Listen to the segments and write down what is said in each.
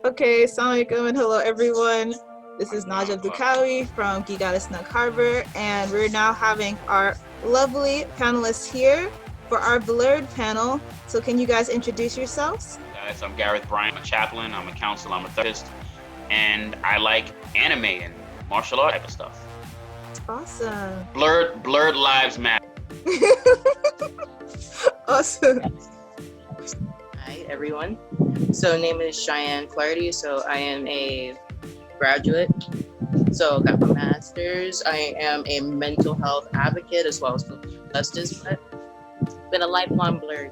Okay, assalamualaikum and hello everyone. This is Naja Dukawi from Gigalis Nug Harbor, and we're now having our lovely panelists here for our Blerd panel. So can you guys introduce yourselves? Guys, I'm Gareth Bryant. I'm a chaplain, I'm a counselor, I'm a therapist, and I like anime and martial art type of stuff. Awesome. Blerd lives matter. Awesome. Hi everyone. So name is Cheyenne Flaherty. So I am a graduate. So got my master's. I am a mental health advocate as well as social justice, but been a lifelong blerd.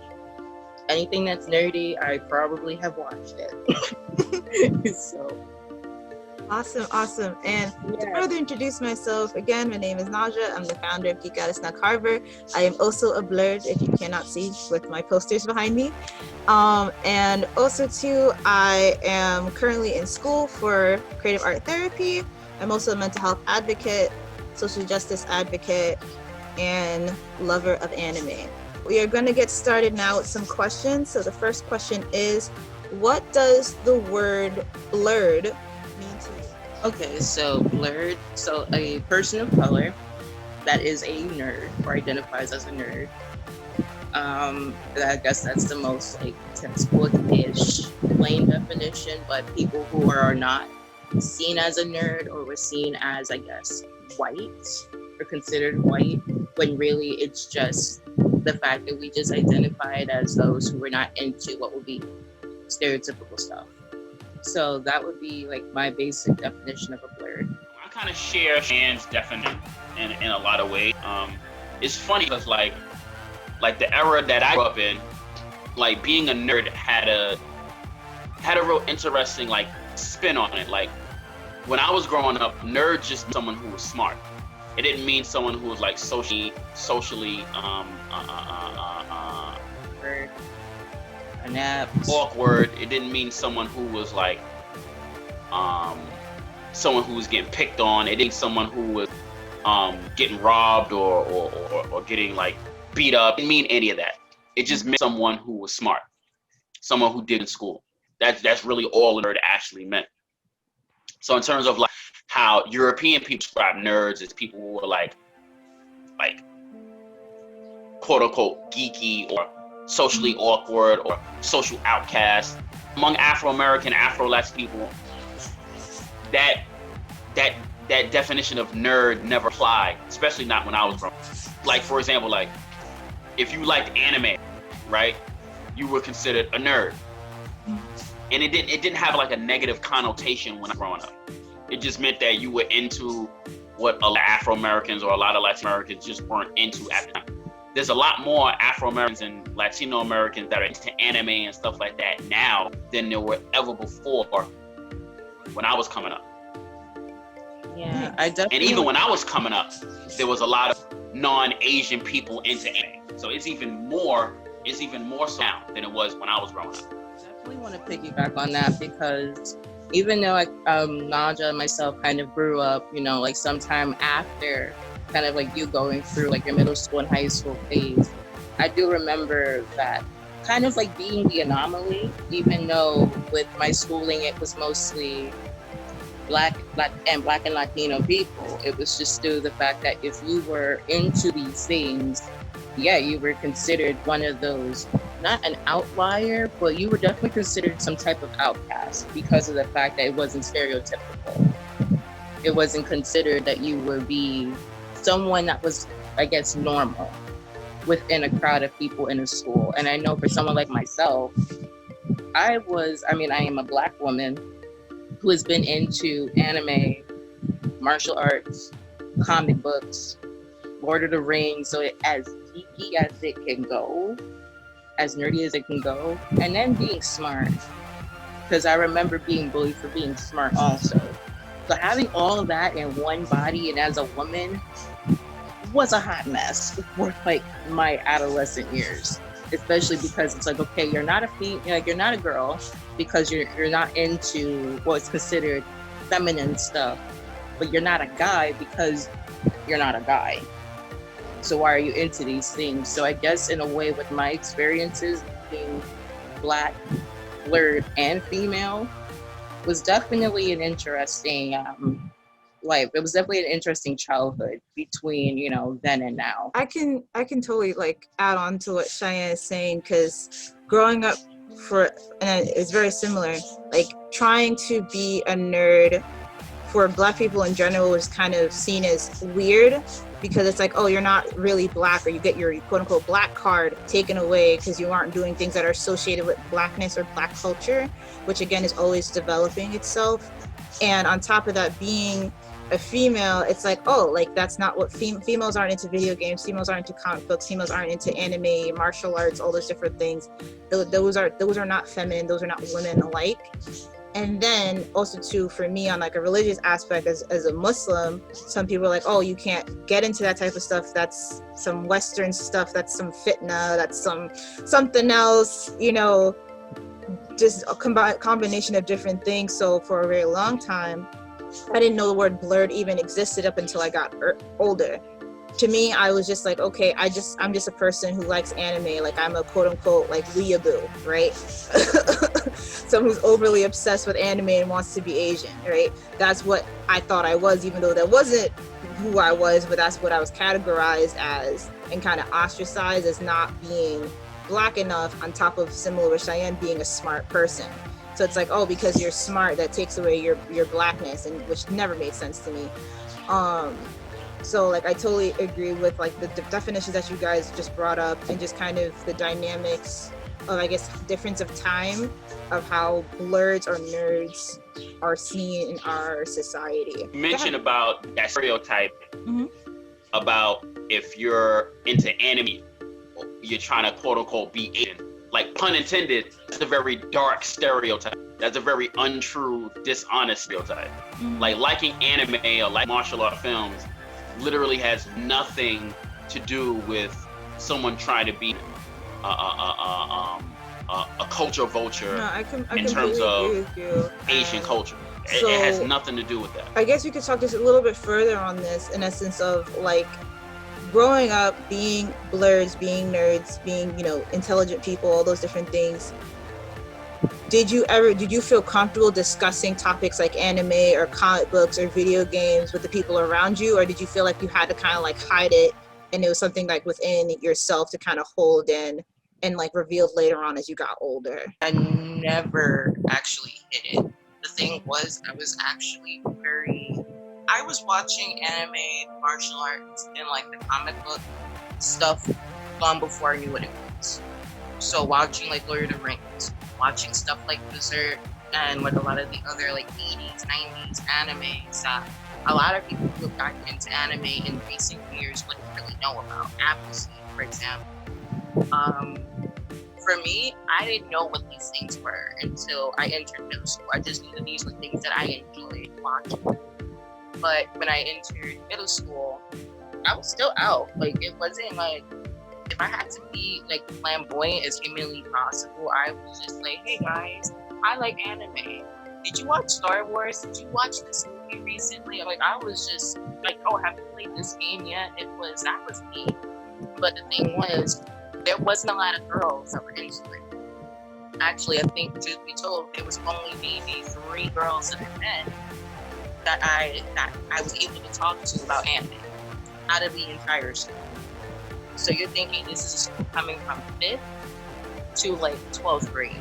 Anything that's nerdy, I probably have watched it. So Awesome. And to further introduce myself, again, my name is Naja. I'm the founder of Geek Goddess Nug Harbor. I am also a blerd, if you cannot see with my posters behind me. And also too, I am currently in school for creative art therapy. I'm also a mental health advocate, social justice advocate, and lover of anime. We are going to get started now with some questions. So the first question is, what does the word blerd mean to you? okay, so blerd. So a person of color that is a nerd or identifies as a nerd. I guess that's the most like textbook-ish plain definition, but people who are not seen as a nerd or were seen as, I guess, white or considered white, when really it's just the fact that we just identified as those who were not into what would be stereotypical stuff. So that would be like my basic definition of a blerd. I kind of share Shan's definition in a lot of ways. It's funny because like the era that I grew up in, like being a nerd had a real interesting like spin on it. Like when I was growing up, nerd just meant someone who was smart. It didn't mean someone who was like socially awkward. It didn't mean someone who was like someone who was getting picked on. It didn't mean someone who was getting robbed or getting like beat up. It didn't mean any of that. It just meant someone who was smart, someone who did in school. That's really all nerd actually meant. So in terms of like how European people describe nerds as people who are like quote unquote geeky or socially awkward or social outcasts, among Afro-American, Afro-Latin people, that definition of nerd never applied, especially not when I was growing up. Like for example, like if you liked anime, right, you were considered a nerd. And it didn't have like a negative connotation when I was growing up. It just meant that you were into what a lot of Afro-Americans or a lot of Latin Americans just weren't into at the time. There's a lot more Afro-Americans and Latino Americans that are into anime and stuff like that now than there were ever before when I was coming up. Yeah, I definitely. And even when I was coming up, there was a lot of non-Asian people into anime. So it's even more so now than it was when I was growing up. I definitely want to piggyback on that because even though Naja and myself kind of grew up, like sometime after kind of like you going through like your middle school and high school phase, I do remember that kind of like being the anomaly, even though with my schooling it was mostly black and Latino people. It was just through the fact that if you were into these things, yeah, you were considered one of those, not an outlier, but you were definitely considered some type of outcast because of the fact that it wasn't stereotypical. It wasn't considered that you would be someone that was, I guess, normal within a crowd of people in a school. And I know for someone like myself, I am a Black woman who has been into anime, martial arts, comic books, Lord of the Rings, so as geeky as it can go, as nerdy as it can go, and then being smart. Because I remember being bullied for being smart also. So having all of that in one body and as a woman was a hot mess for like my adolescent years. Especially because it's like, okay, you're not a you're not a girl because you're not into what's considered feminine stuff, but you're not a guy because you're not a guy. So why are you into these things? So I guess in a way with my experiences being Black, blerd, and female, was definitely an interesting life. It was definitely an interesting childhood between, you know, then and now. I can totally like add on to what Cheyenne is saying, because growing up and it's very similar, like trying to be a nerd for Black people in general was kind of seen as weird, because it's like, oh, you're not really Black, or you get your quote unquote Black card taken away because you aren't doing things that are associated with Blackness or Black culture, which again is always developing itself. And on top of that, being a female, it's like, oh, like that's not what females aren't into video games, females aren't into comic books, females aren't into anime, martial arts, all those different things. Those are not feminine, those are not women alike. And then also too, for me, on like a religious aspect, as a Muslim, some people are like, oh, you can't get into that type of stuff, that's some Western stuff, that's some fitna, that's something else, you know, just a combination of different things. So for a very long time, I didn't know the word blerd even existed up until I got older. To me, I was just like, okay, I'm just a person who likes anime. Like, I'm a quote unquote like weeaboo, right? Someone who's overly obsessed with anime and wants to be Asian, right? That's what I thought I was, even though that wasn't who I was, but that's what I was categorized as and kind of ostracized as not being Black enough, on top of, similar with Cheyenne, being a smart person. So it's like, oh, because you're smart, that takes away your Blackness, and which never made sense to me. So like I totally agree with like the definitions that you guys just brought up, and just kind of the dynamics of, I guess, difference of time of how blerds or nerds are seen in our society. You mentioned about that stereotype about if you're into anime, you're trying to quote unquote be Asian. Like, pun intended, that's a very dark stereotype. That's a very untrue, dishonest stereotype. Like, liking anime or like martial art films literally has nothing to do with someone trying to be a culture vulture. No, I in terms of agree with you. Asian culture. So, it has nothing to do with that. I guess we could talk just a little bit further on this, in essence of like growing up, being blerds, being nerds, being, you know, intelligent people, all those different things. Did you feel comfortable discussing topics like anime or comic books or video games with the people around you, or did you feel like you had to kind of like hide it, and it was something like within yourself to kind of hold in and like revealed later on as you got older? I never actually hid it. The thing was, I was watching anime, martial arts, and like the comic book stuff long before I knew what it was. So watching like Lord of the Rings, watching stuff like Berserk, and with a lot of the other like 80s, 90s animes that a lot of people who have gotten into anime in recent years wouldn't really know about. Appleseed, for example. For me, I didn't know what these things were until I entered middle school. I just knew that these were things that I enjoyed watching. But when I entered middle school, I was still out. Like, it wasn't like, if I had to be like flamboyant as humanly possible, I was just like, hey guys, I like anime. Did you watch Star Wars? Did you watch this movie recently? Like, I was just like, oh, have you played this game yet? That was me. But the thing was, there wasn't a lot of girls that were into it. Actually, I think, truth be told, there was only maybe 3 girls that I met that I was able to talk to about anime out of the entire school. So you're thinking this is a school coming from 5th to like 12th grade.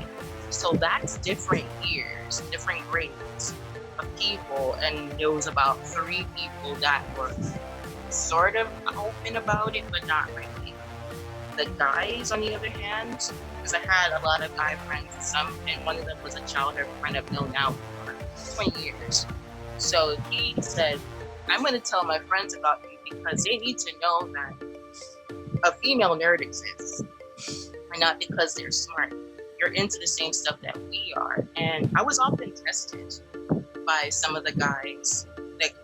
So that's different years, different grades of people, and there was about 3 people that were sort of open about it, but not really. The guys, on the other hand, because I had a lot of guy friends, and one of them was a childhood friend I've known now for 20 years. So he said, I'm going to tell my friends about you because they need to know that a female nerd exists, and not because they're smart. You're into the same stuff that we are. And I was often tested by some of the guys, like,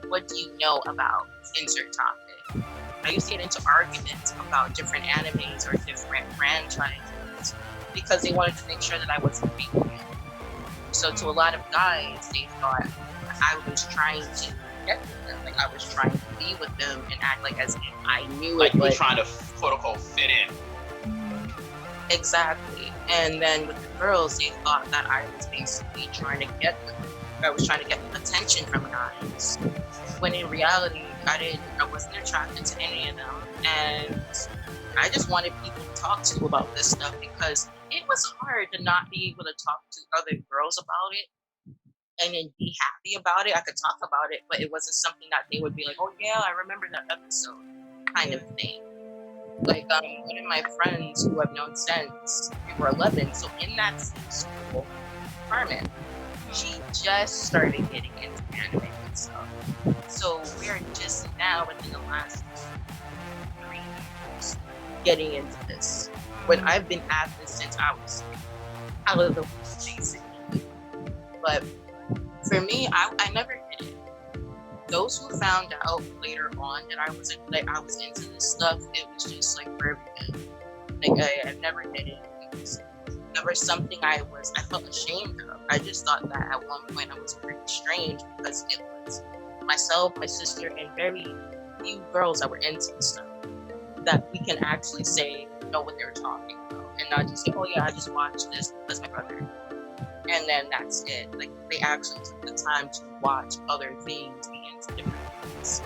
what do you know about insert topic? I used to get into arguments about different animes or different franchises because they wanted to make sure that I wasn't faking it. So to a lot of guys, they thought I was trying to get with them, like I was trying to be with them and act like as if I knew like it. Like you were trying to quote unquote fit in. Exactly. And then with the girls, they thought that I was basically trying to get attention from guys. When in reality, I wasn't attracted to any of them. And I just wanted people to talk to about this stuff because it was hard to not be able to talk to other girls about it and then be happy about it. I could talk about it, but it wasn't something that they would be like, oh yeah, I remember that episode kind of thing. Like one of my friends who I've known since we were 11, so in that same school, Carmen, she just started getting into anime and stuff. So we're just now within the last 3 years getting into this. When I've been at this since I was out of the womb, basically. But for me, I never did it. Those who found out later on that I was into this stuff, it was just like for everything. Like I never did it. It was never something I felt ashamed of. I just thought that at one point I was pretty strange because it was myself, my sister, and very few girls that were into this stuff that we can actually know what they're talking about and not just say, oh yeah, I just watched this because my brother. And then that's it. Like they actually took the time to watch other things, be into different things.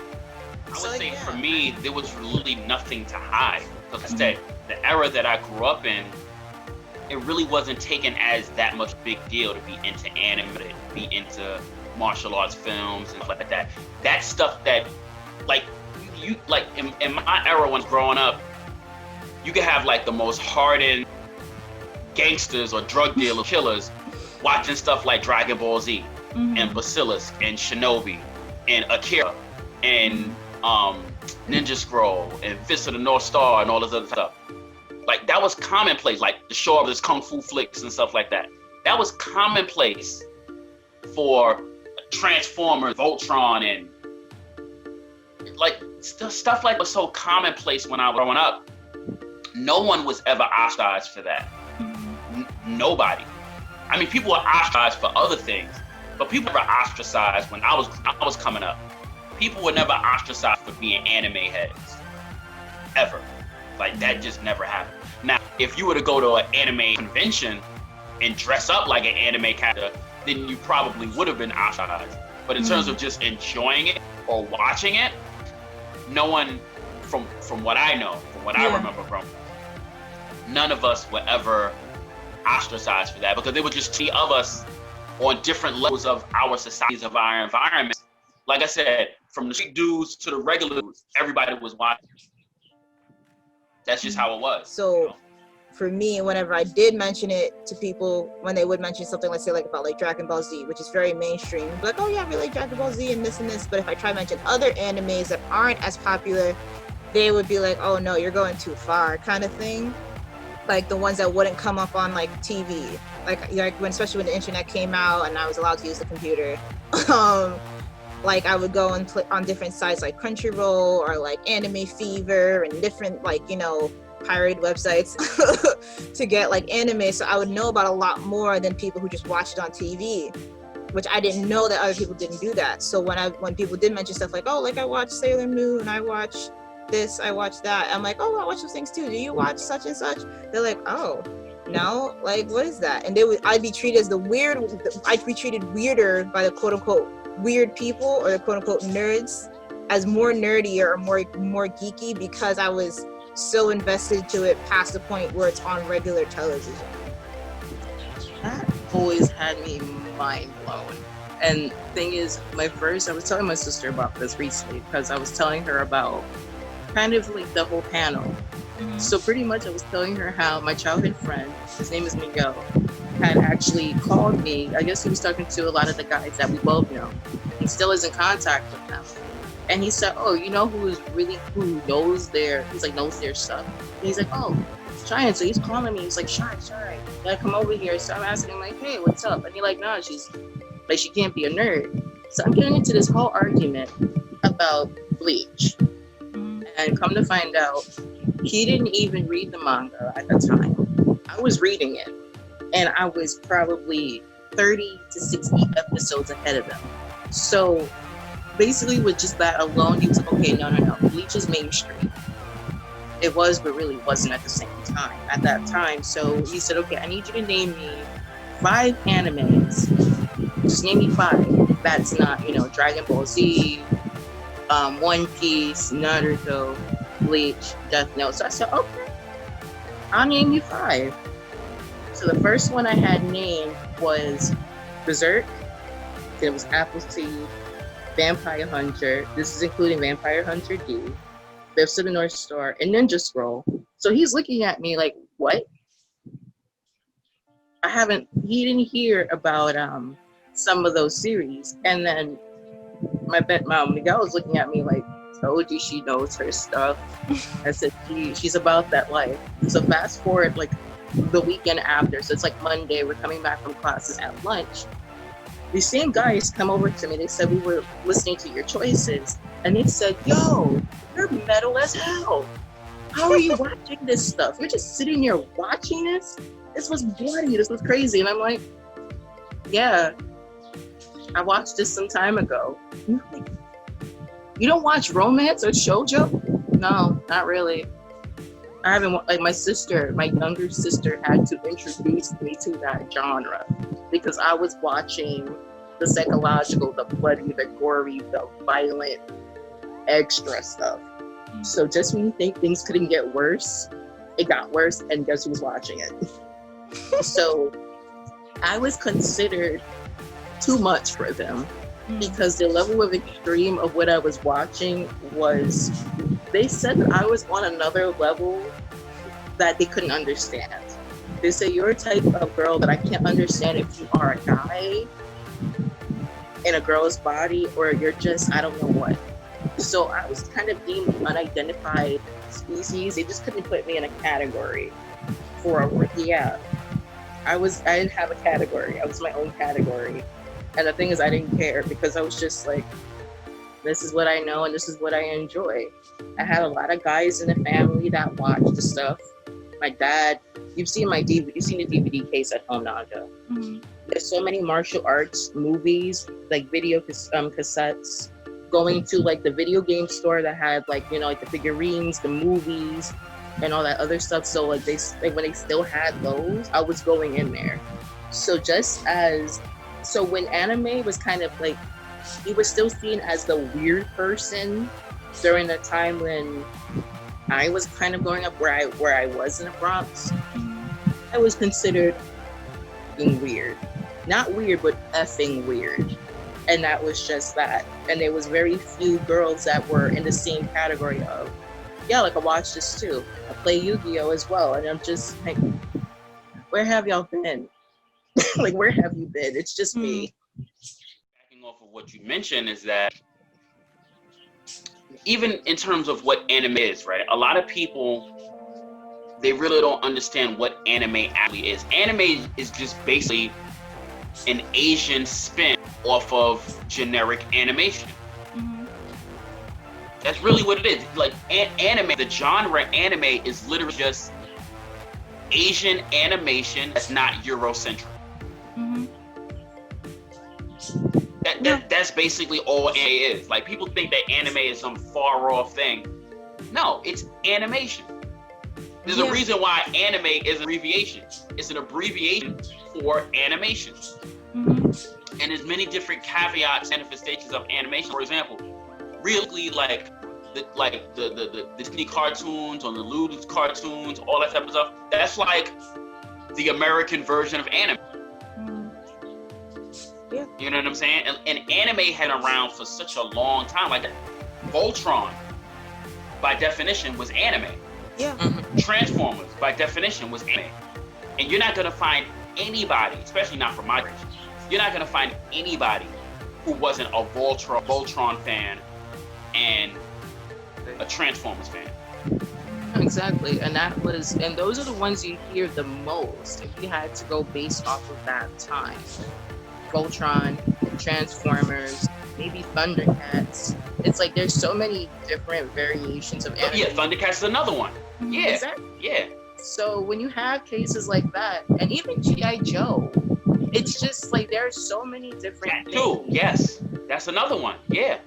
I would say for me, there was really nothing to hide because I said the era that I grew up in, it really wasn't taken as that much big deal to be into anime, to be into martial arts films and stuff like that. That stuff that, like you like in my era when growing up, you could have like the most hardened gangsters or drug dealer killers watching stuff like Dragon Ball Z and Basilisk and Shinobi and Akira and Ninja Scroll and Fist of the North Star and all this other stuff. Like that was commonplace, like the show of this kung fu flicks and stuff like that. That was commonplace for Transformers, Voltron, and like stuff like was so commonplace when I was growing up. No one was ever ostracized for that. Nobody. I mean, people were ostracized for other things, but people were ostracized when I was coming up. People were never ostracized for being anime heads, ever. Like that just never happened. Now, if you were to go to an anime convention and dress up like an anime character, then you probably would have been ostracized. But in terms of just enjoying it or watching it, no one, from what I know, from what I remember from, none of us were ever ostracized for that because they would just see of us on different levels of our societies, of our environment. Like I said, from the street dudes to the regular dudes, everybody was watching. That's just how it was. So for me, whenever I did mention it to people, when they would mention something, let's say like about like Dragon Ball Z, which is very mainstream, like, oh yeah, I really like Dragon Ball Z and this, but if I try to mention other animes that aren't as popular, they would be like, oh no, you're going too far kind of thing. Like the ones that wouldn't come up on like TV, like when, especially when the internet came out and I was allowed to use the computer. Like I would go and play on different sites like Crunchyroll or like Anime Fever and different like, pirated websites to get like anime. So I would know about a lot more than people who just watch it on TV, which I didn't know that other people didn't do that. So when people did mention stuff like, oh, like I watched Sailor Moon, I watch this, I watch that, I'm like, oh, I watch those things too. Do you watch such and such? They're like, oh, no, like what is that? And I'd be treated as I'd be treated weirder by the quote unquote weird people or the quote unquote nerds as more nerdy or more geeky because I was so invested to it past the point where it's on regular television. That always had me mind blown. And thing is, I was telling my sister about this recently because I was telling her about kind of like the whole panel. So pretty much I was telling her how my childhood friend, his name is Miguel, had actually called me. I guess he was talking to a lot of the guys that we both know. He still is in contact with them. And he said, oh, who knows knows their stuff. And he's like, oh, Shy. So he's calling me. He's like, Shy, gotta come over here. So I'm asking him like, hey, what's up? And he's like, no, she can't be a nerd. So I'm getting into this whole argument about Bleach. And come to find out, he didn't even read the manga at the time. I was reading it. And I was probably 30 to 60 episodes ahead of him. So basically with just that alone, he was like, okay, no. Bleach is mainstream. It was, but really wasn't at the same time. At that time, so he said, "Okay, I need you to name me 5 animes. Just name me 5. That's not, Dragon Ball Z, One Piece, Naruto, Bleach, Death Note." So I said, "Okay, I'll name you 5." So the first one I had named was Berserk. It was Appleseed, Vampire Hunter. This is including Vampire Hunter D, Fifths of the North Star, and Ninja Scroll. So he's looking at me like, "What?" He didn't hear about some of those series. And then my mom Miguel was looking at me like, "Told you she knows her stuff." I said, she's about that life. So fast forward like the weekend after, so it's like Monday, we're coming back from classes at lunch. These same guys come over to me. They said, "We were listening to your choices," and they said, "Yo, you're metal as hell. How are you watching this stuff? You're just sitting here watching this? This was bloody. This was crazy." And I'm like, "Yeah, I watched this some time ago." Like, "You don't watch romance or shoujo?" "No, not really." I haven't, like my younger sister had to introduce me to that genre because I was watching the psychological, the bloody, the gory, the violent, extra stuff. So just when you think things couldn't get worse, it got worse, and guess who's watching it? So I was considered too much for them because the level of extreme of what I was watching was, they said that I was on another level that they couldn't understand. They say, "You're a type of girl that I can't understand if you are a guy in a girl's body or you're just, I don't know what." So I was kind of deemed unidentified species. They just couldn't put me in a category for I didn't have a category. I was my own category. And the thing is, I didn't care because I was just like, this is what I know and this is what I enjoy. I had a lot of guys in the family that watched the stuff. My dad, you've seen the DVD case at home, Naja. Mm-hmm. There's so many martial arts movies, like video cassettes, going to like the video game store that had like, like the figurines, the movies, and all that other stuff. So like when they still had those, I was going in there. So when anime was kind of like, he was still seen as the weird person during the time when I was kind of growing up, where I was in the Bronx. I was considered being weird. Not weird, but effing weird. And that was just that. And there was very few girls that were in the same category of, yeah, like I watch this too. I play Yu-Gi-Oh as well. And I'm just like, where have y'all been? Like, where have you been? It's just me. Backing off of what you mentioned is that even in terms of what anime is, right? A lot of people, they really don't understand what anime actually is. Anime is just basically an Asian spin off of generic animation. Mm-hmm. That's really what it is. Like anime, the genre anime is literally just Asian animation that's not Eurocentric. Mm-hmm. That's basically all anime is. Like, people think that anime is some far off thing. No, it's animation. There's a reason why anime is an abbreviation. It's an abbreviation for animation. Mm-hmm. And there's many different caveats, manifestations of animation. For example, really like the Disney cartoons or the Looney cartoons, all that type of stuff. That's like the American version of anime. Yeah. You know what I'm saying? And anime had been around for such a long time. Like Voltron, by definition, was anime. Yeah. Transformers, by definition, was anime. And you're not gonna find anybody, especially not from my generation, you're not gonna find anybody who wasn't a Voltron fan and a Transformers fan. Exactly, and those are the ones you hear the most if you had to go based off of that time. Voltron, Transformers, maybe Thundercats. It's like there's so many different variations of anime. Yeah, Thundercats is another one. Yeah, exactly. Yeah. So when you have cases like that, and even G.I. Joe, it's just like there's so many different things. Too, yes, that's another one. Yeah.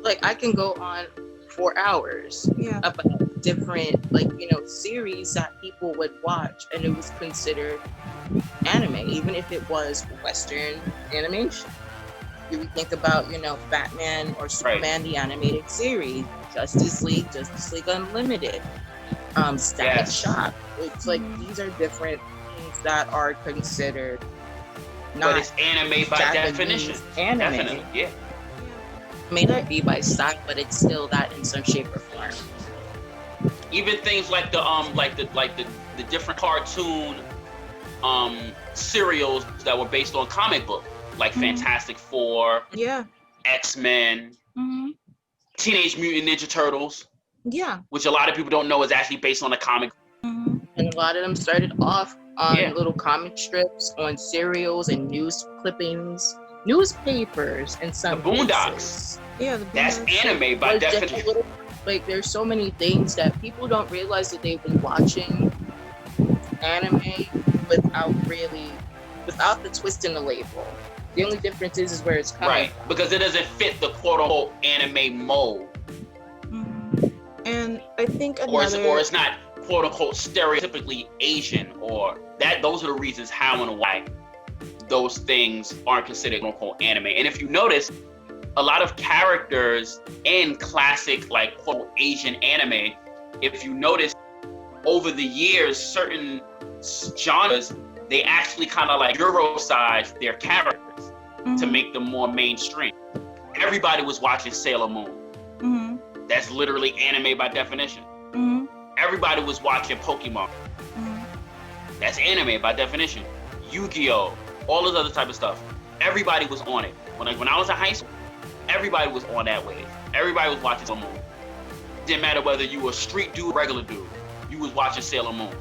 Like I can go on for hours about different, like, series that people would watch, and it was considered anime, even if it was Western animation. If we think about, Batman or Superman, the animated series, Justice League Unlimited, Static Shock. It's like these are different things that are considered not but it's anime by Japanese definition. Anime. Definitely, yeah. It may not be by style, but it's still that in some shape or form. Even things like the different cartoon serials that were based on comic book, like Fantastic Four, Yeah. X-Men, Teenage Mutant Ninja Turtles, which a lot of people don't know is actually based on a comic. And a lot of them started off on little comic strips, on serials and news clippings, newspapers, and some The Boondocks. cases. Yeah, That's anime by Was just a definition. little, like, there's so many things that people don't realize that they've been watching anime without the twist in the label. The only difference is where it's coming Right, from. because it doesn't fit the quote-unquote anime mold. And I think or it's not quote-unquote stereotypically Asian, or that. Those are the reasons how and why those things aren't considered quote-unquote anime. And if you notice, a lot of characters in classic, like, quote, Asian anime, if you notice, over the years, certain genres, they actually kind of like Eurosize their characters to make them more mainstream. Everybody was watching Sailor Moon. That's literally anime by definition. Everybody was watching Pokemon. That's anime by definition. Yu-Gi-Oh! All this other type of stuff. Everybody was on it. When I was in high school, everybody was on that wave. Everybody was watching Sailor Moon. Didn't matter whether you were a street dude or regular dude, you was watching Sailor Moon.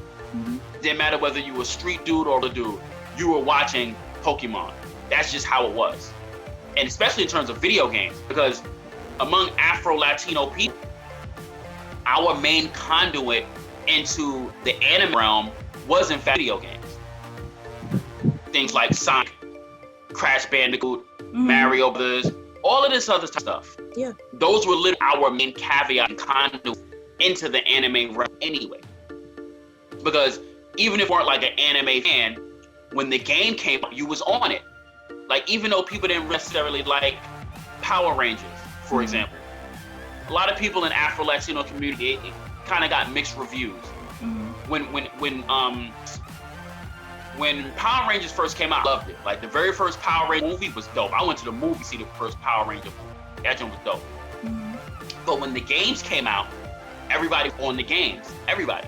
Didn't matter whether you were a street dude or a dude, you were watching Pokemon. That's just how it was. And especially in terms of video games, because among Afro-Latino people, our main conduit into the anime realm was in fact video games. Things like Sonic, Crash Bandicoot, Mario Brothers, all of this other stuff. Yeah. Those were literally our main caveat and conduit into the anime realm anyway. Because even if you weren't like an anime fan, when the game came out, you was on it. Like, even though people didn't necessarily like Power Rangers, for example, a lot of people in Afro-Latino community, it kind of got mixed reviews. When Power Rangers first came out, I loved it. Like, the very first Power Ranger movie was dope. I went to the movie to see the first Power Ranger movie. That joint was dope. But when the games came out, everybody on the games. Everybody.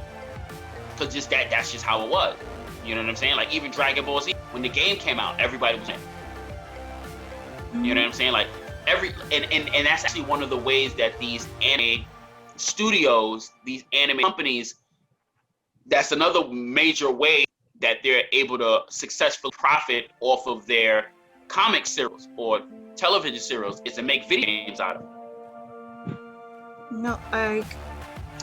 Because that's just how it was. You know what I'm saying? Like, even Dragon Ball Z, when the game came out, everybody was in. You know what I'm saying? Like, and that's actually one of the ways that these anime studios, these anime companies, that's another major way that they're able to successfully profit off of their comic serials or television serials, is to make video games out of them. No, As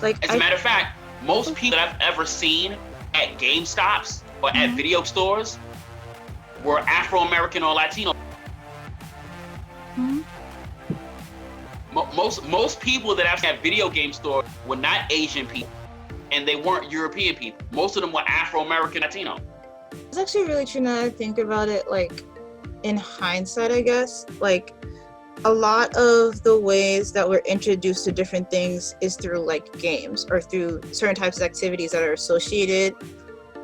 a matter of fact, most people that I've ever seen at GameStops or at video stores were Afro-American or Latino. Most people that I've seen at video game stores were not Asian people, and they weren't European people. Most of them were Afro-American, Latino. It's actually really true now that I think about it, like, in hindsight, I guess. Like, a lot of the ways that we're introduced to different things is through, like, games or through certain types of activities that are associated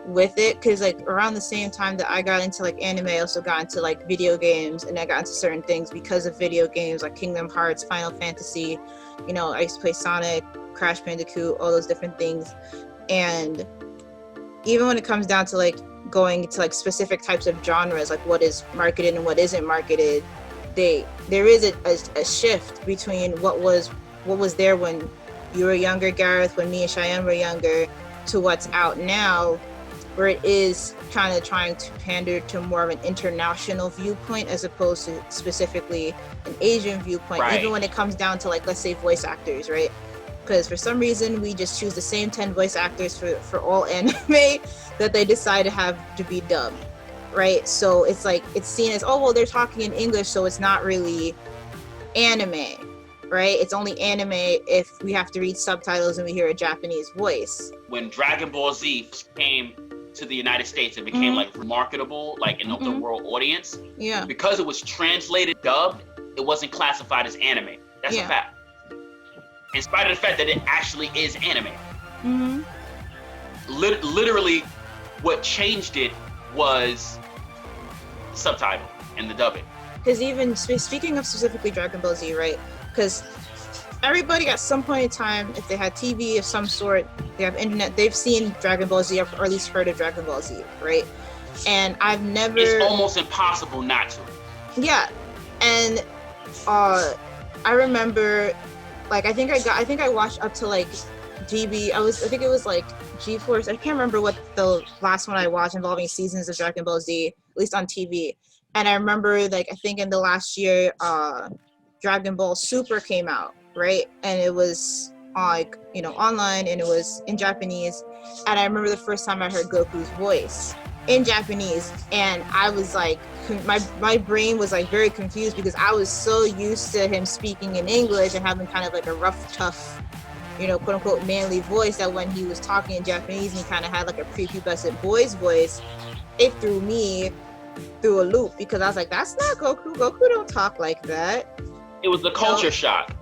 with it. Because, like, around the same time that I got into, like, anime, I also got into, like, video games, and I got into certain things because of video games, like Kingdom Hearts, Final Fantasy. You know, I used to play Sonic, Crash Bandicoot, all those different things. And even when it comes down to, like, going into, like, specific types of genres, like what is marketed and what isn't marketed, there is a shift between what was there when you were younger, Gareth, when me and Cheyenne were younger, to what's out now, where it is trying to pander to more of an international viewpoint as opposed to specifically an Asian viewpoint. Right. Even when it comes down to, like, let's say voice actors, right? Because for some reason we just choose the same 10 voice actors for all anime that they decide to have to be dubbed, right? So it's like, it's seen as, oh, well, they're talking in English, so it's not really anime. right? It's only anime if we have to read subtitles and we hear a Japanese voice. When Dragon Ball Z came to the United States, it became like marketable, like in the world audience. Yeah. Because it was translated, dubbed, it wasn't classified as anime. That's a fact. In spite of the fact that it actually is anime. Literally, what changed it was the subtitle and the dubbing. Because even speaking of specifically Dragon Ball Z, right? Because everybody at some point in time, if they had TV of some sort, they have internet, they've seen Dragon Ball Z or at least heard of Dragon Ball Z, right? And I've never... It's almost impossible not to. Yeah. And I remember, like, I think I watched up to like GB. I think it was like G-Force. I can't remember what the last one I watched involving seasons of Dragon Ball Z, at least on TV. And I remember, like, I think in the last year, Dragon Ball Super came out, right? And it was like, you know, online, and it was in Japanese. And I remember the first time I heard Goku's voice in Japanese, and I was like, my brain was like very confused because I was so used to him speaking in English and having kind of like a rough, tough, you know, quote unquote manly voice, that when he was talking in Japanese and he kind of had like a prepubescent boy's voice, it threw me through a loop because I was like, that's not Goku. Goku don't talk like that. It was the culture shock.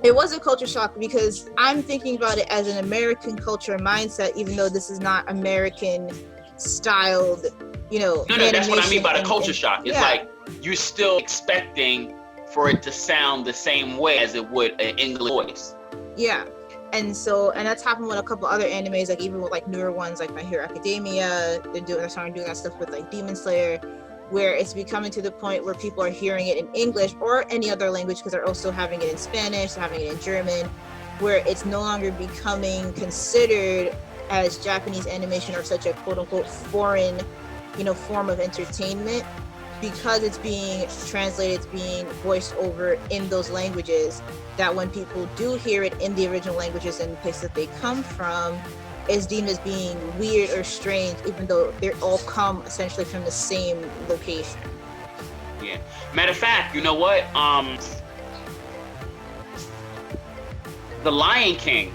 It was a culture shock because I'm thinking about it as an American culture mindset, even though this is not American styled, you know. No, that's what I mean by the culture shock. It's like you're still expecting for it to sound the same way as it would an English voice. Yeah. And that's happened with a couple other animes, like even with like newer ones like My Hero Academia. They're starting doing that stuff with like Demon Slayer, where it's becoming to the point where people are hearing it in English or any other language because they're also having it in Spanish, having it in German, where it's no longer becoming considered as Japanese animation or such a quote unquote foreign, you know, form of entertainment, because it's being translated, it's being voiced over in those languages, that when people do hear it in the original languages and the place that they come from, is deemed as being weird or strange, even though they all come essentially from the same location. Yeah. Matter of fact, you know what? The Lion King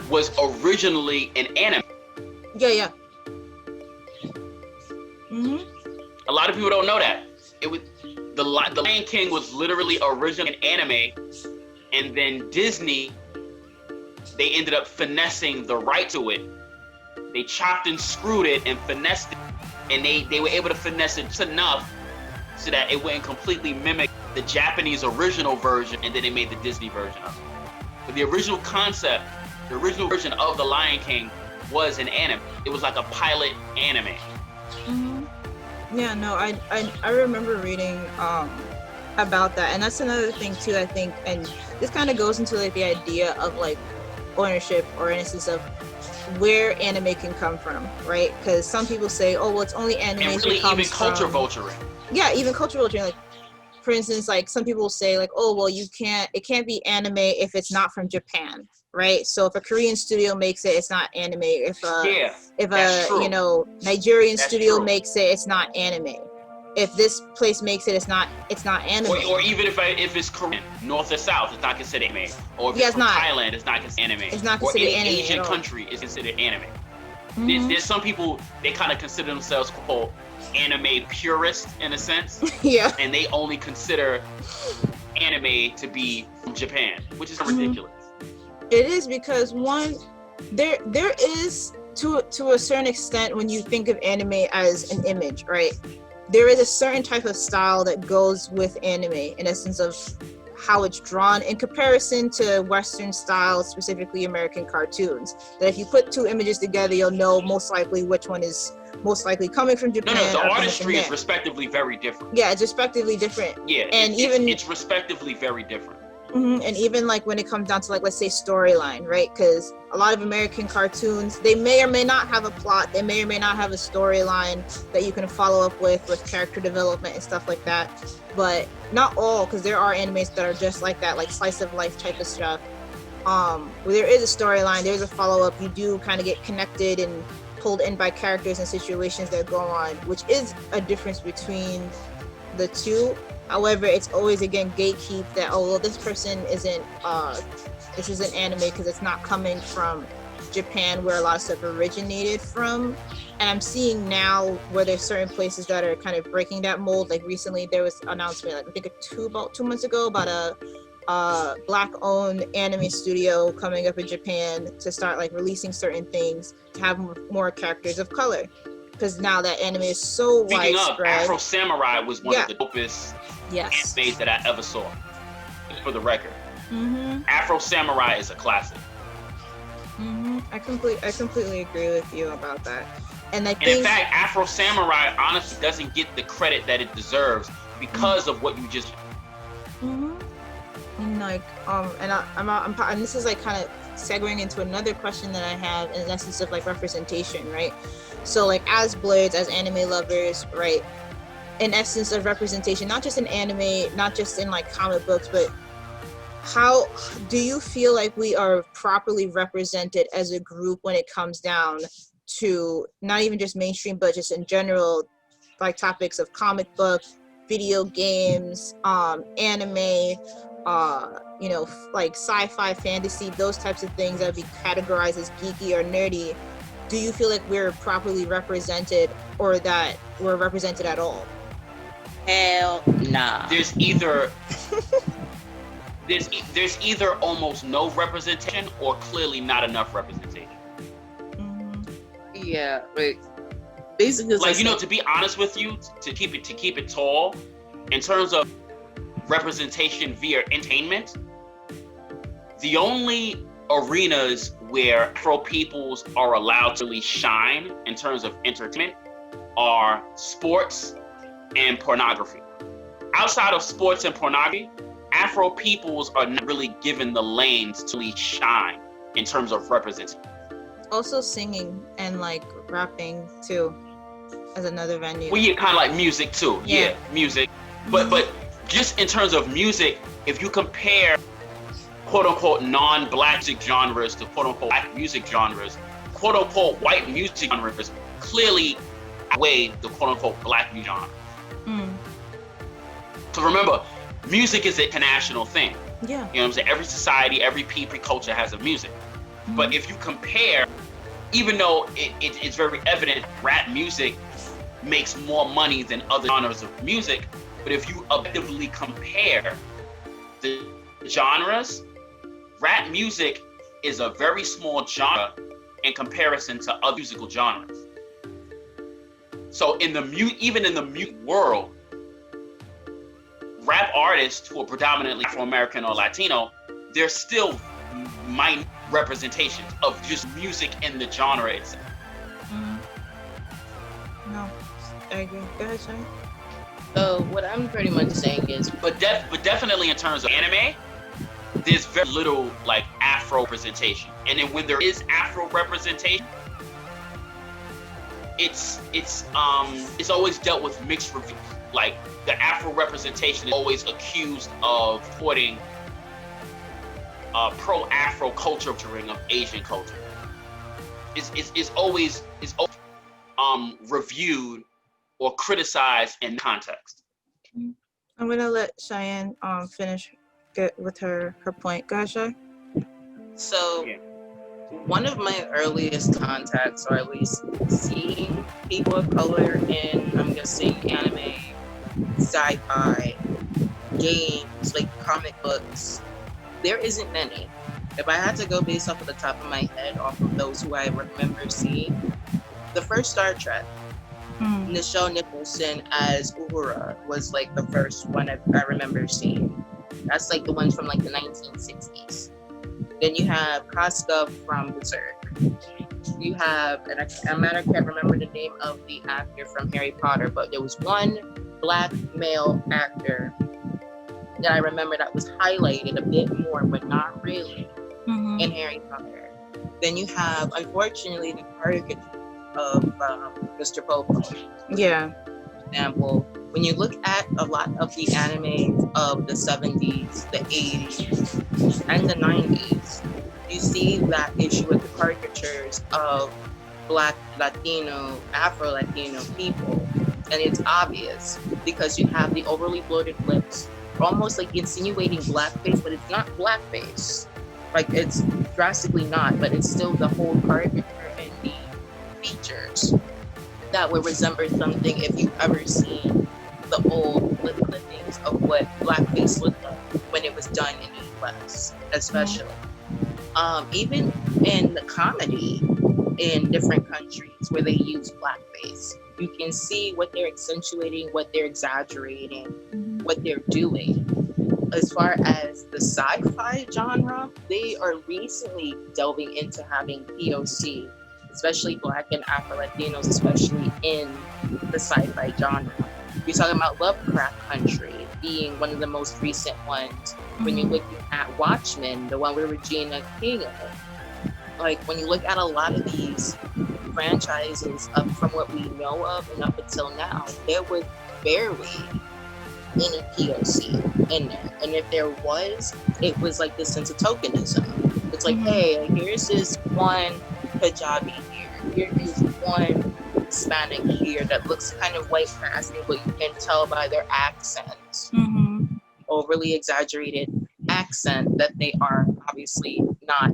was originally an anime. Yeah. A lot of people don't know that. It was the Lion King was literally originally an anime, and then Disney, they ended up finessing the right to it. They chopped and screwed it and finessed it, and they were able to finesse it just enough so that it wouldn't completely mimic the Japanese original version, and then they made the Disney version of it. But the original concept, the original version of The Lion King was an anime. It was like a pilot anime. Yeah, no, I remember reading about that, and that's another thing too, I think, and this kind of goes into like the idea of like ownership, or in a sense of where anime can come from, right? Because some people say, oh well, it's only anime, and really even culture vulturing. Yeah, even culture vulturing. Like, for instance, like some people say like, oh well, it can't be anime if it's not from Japan, right? So if a Korean studio makes it, it's not anime. If a you know, Nigerian studio makes it, it's not anime. If this place makes it, it's not anime. Or even if it's Korean, North or South, it's not considered anime. Or if it's from Thailand, it's not considered anime. It's not considered anime. Or any Asian country is considered anime. There's some people, they kind of consider themselves quote anime purists in a sense. Yeah. And they only consider anime to be from Japan, which is ridiculous. It is, because one, there is to a certain extent, when you think of anime as an image, right? There is a certain type of style that goes with anime, in essence of how it's drawn in comparison to Western styles, specifically American cartoons. That if you put two images together, you'll know most likely which one is most likely coming from Japan. No, the artistry is respectively very different. Yeah, it's respectively different. Yeah, and it's respectively very different. And even like when it comes down to like, let's say storyline, right? Because a lot of American cartoons, they may or may not have a plot, they may or may not have a storyline that you can follow up with character development and stuff like that. But not all, because there are animes that are just like that, like slice of life type of stuff. Where there is a storyline, there's a follow up, you do kind of get connected and pulled in by characters and situations that go on, which is a difference between the two. However, it's always again gatekeep that, oh well, this person isn't this isn't anime because it's not coming from Japan where a lot of stuff originated from. And I'm seeing now where there's certain places that are kind of breaking that mold. Like recently there was an announcement, like I think about 2 months ago, about a black-owned anime studio coming up in Japan to start like releasing certain things to have more characters of color. Because now that anime is so Speaking widespread. of, Afro Samurai was one Yeah. of the dopest Yes. animes that I ever saw. For the record, Mm-hmm. Afro Samurai is a classic. Mm-hmm. I completely agree with you about that. And I And think in fact, Afro Samurai honestly doesn't get the credit that it deserves because of what you just. Mm-hmm. And like and this is like kind of segueing into another question that I have in the essence of like representation, right? So like as blerds, as anime lovers, right? In essence of representation, not just in anime, not just in like comic books, but how do you feel like we are properly represented as a group when it comes down to not even just mainstream, but just in general, like topics of comic book, video games, anime, like sci-fi, fantasy, those types of things that would be categorized as geeky or nerdy? Do you feel like we're properly represented, or that we're represented at all? Hell nah. There's either there's either almost no representation or clearly not enough representation. Mm-hmm. Yeah, like basically, it's Like, you know, to be honest with you, to keep it tall, in terms of representation via entertainment, the only arenas where Afro peoples are allowed to really shine in terms of entertainment are sports and pornography. Outside of sports and pornography, Afro peoples are not really given the lanes to really shine in terms of representation. Also singing and like rapping too, as another venue. Well, yeah, kind of like music too. Yeah, music. But just in terms of music, if you compare quote unquote non-black music genres to quote unquote black music genres, quote unquote white music genres clearly outweigh the quote unquote black music genre. Mm. So remember, music is an international thing. Yeah. You know what I'm saying? Every society, every culture has a music. Mm-hmm. But if you compare, even though it's very evident rap music makes more money than other genres of music, but if you objectively compare the genres, rap music is a very small genre in comparison to other musical genres. So even in the music world, rap artists who are predominantly Afro-American or Latino, they're still minor representations of just music in the genre itself. No, I agree. Go ahead, Shai. So what I'm pretty much saying is, But definitely in terms of anime, there's very little like Afro representation. And then when there is Afro representation, it's always dealt with mixed reviews. Like the Afro representation is always accused of supporting pro-Afro culture of Asian culture. Is always reviewed or criticized in context. I'm gonna let Cheyenne finish with her point. Go ahead, Shai. so Yeah. one of my earliest contacts, or at least seeing people of color in, I'm guessing, anime, sci-fi, games, like comic books, there isn't many. If I had to go based off of the top of my head, off of those who I remember seeing, the first Star Trek, Nichelle Nicholson as Uhura was like the first one I remember seeing. That's like the ones from like the 1960s. Then you have Casca from Berserk. You have, and I can't remember the name of the actor from Harry Potter, but there was one black male actor that I remember that was highlighted a bit more, but not really, in Harry Potter. Then you have, unfortunately, the caricature of Mr. Popo. Yeah. For example, when you look at a lot of the animes of the 70s, the 80s, and the 90s, you see that issue with the caricatures of Black, Latino, Afro-Latino people. and it's obvious because you have the overly bloated lips, almost like insinuating blackface, but it's not blackface. Like it's drastically not, but it's still the whole caricature and the features that would resemble something if you've ever seen the old clippings of what blackface looked like when it was done in the US, especially. Even in the comedy in different countries where they use blackface, you can see what they're accentuating, what they're exaggerating, what they're doing. As far as the sci-fi genre, they are recently delving into having POC, especially Black and Afro-Latinos, especially in the sci-fi genre. You're talking about Lovecraft Country being one of the most recent ones. When you're looking at Watchmen, the one with Regina King in it. Like when you look at a lot of these franchises from what we know of and up until now, there was barely any POC in there. And if there was, it was like this sense of tokenism. It's like, hey, here's this one Kajabi here. Here is one Hispanic here that looks kind of white passing, but you can tell by their accents. Overly exaggerated accent that they are obviously not,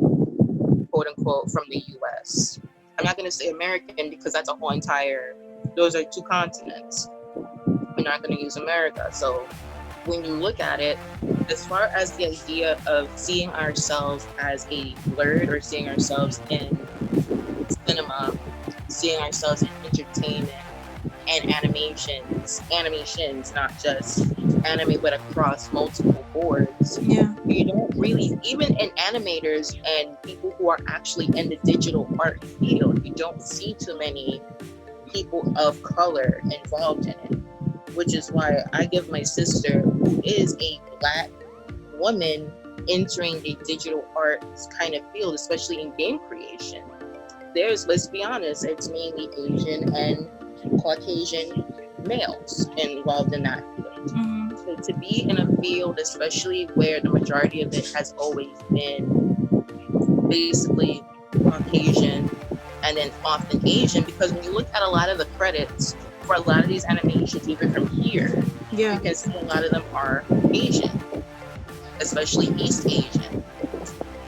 quote unquote, from the US. I'm not going to say American because that's a whole entire, those are two continents. We're not going to use America. So when you look at it, as far as the idea of seeing ourselves as a blerd or seeing ourselves in cinema, seeing ourselves in entertainment and animations, not just anime, but across multiple boards. Yeah. You don't really, even in animators and people who are actually in the digital art field, you don't see too many people of color involved in it, which is why I give my sister, who is a Black woman entering a digital arts kind of field, especially in game creation. There's, let's be honest, it's mainly Asian and Caucasian males involved in that field. So to be in a field, especially where the majority of it has always been basically Caucasian and then often Asian, because when you look at a lot of the credits for a lot of these animations, even from here, you can see a lot of them are Asian, especially East Asian.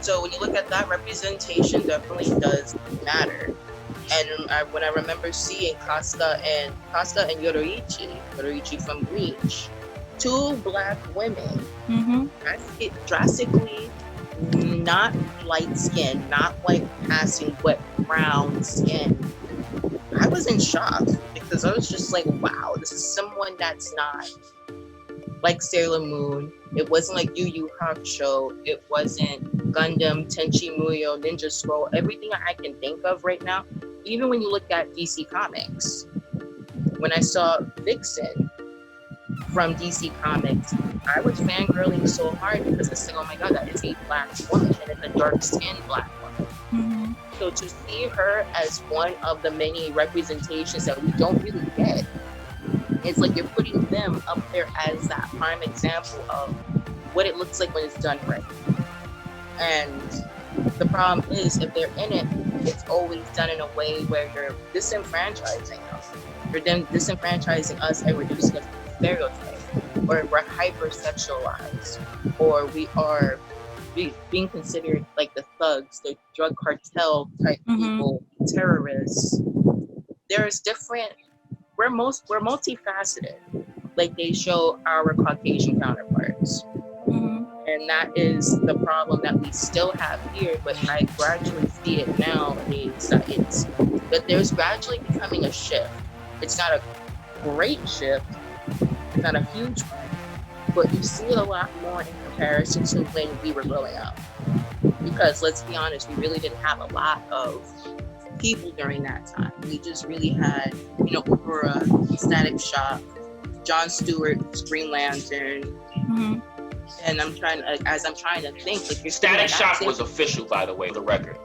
So when you look at that, representation definitely does matter. And when I remember seeing Casca and Yoroichi from Bleach, two Black women, drastically not light skin, not white passing, but brown skin. I was in shock because I was just like, wow, this is someone that's not like Sailor Moon. It wasn't like Yu Yu Hakusho. It wasn't Gundam, Tenchi Muyo, Ninja Scroll. Everything I can think of right now. Even when you look at DC Comics, when I saw Vixen from DC Comics, I was fangirling so hard because I was like, oh my god, that is a Black woman and it's a dark-skinned Black woman. So to see her as one of the many representations that we don't really get, it's like you're putting them up there as that prime example of what it looks like when it's done right. And the problem is, if they're in it, it's always done in a way where you're disenfranchising them. You're then disenfranchising us and reducing us to stereotype, or we're hypersexualized, or we are being considered like the thugs, the drug cartel type people, terrorists. There's different. We're multifaceted, like they show our Caucasian counterparts. And that is the problem that we still have here, but I gradually see it nowadays that there's gradually becoming a shift. It's not a great shift, it's not a huge one, but you see it a lot more in comparison to when we were growing up. Because let's be honest, we really didn't have a lot of people during that time. We just really had, Uhura, Static Shock, Jon Stewart's Green Lantern. And I'm trying to think, like, Static Shock was official, by the way, the record.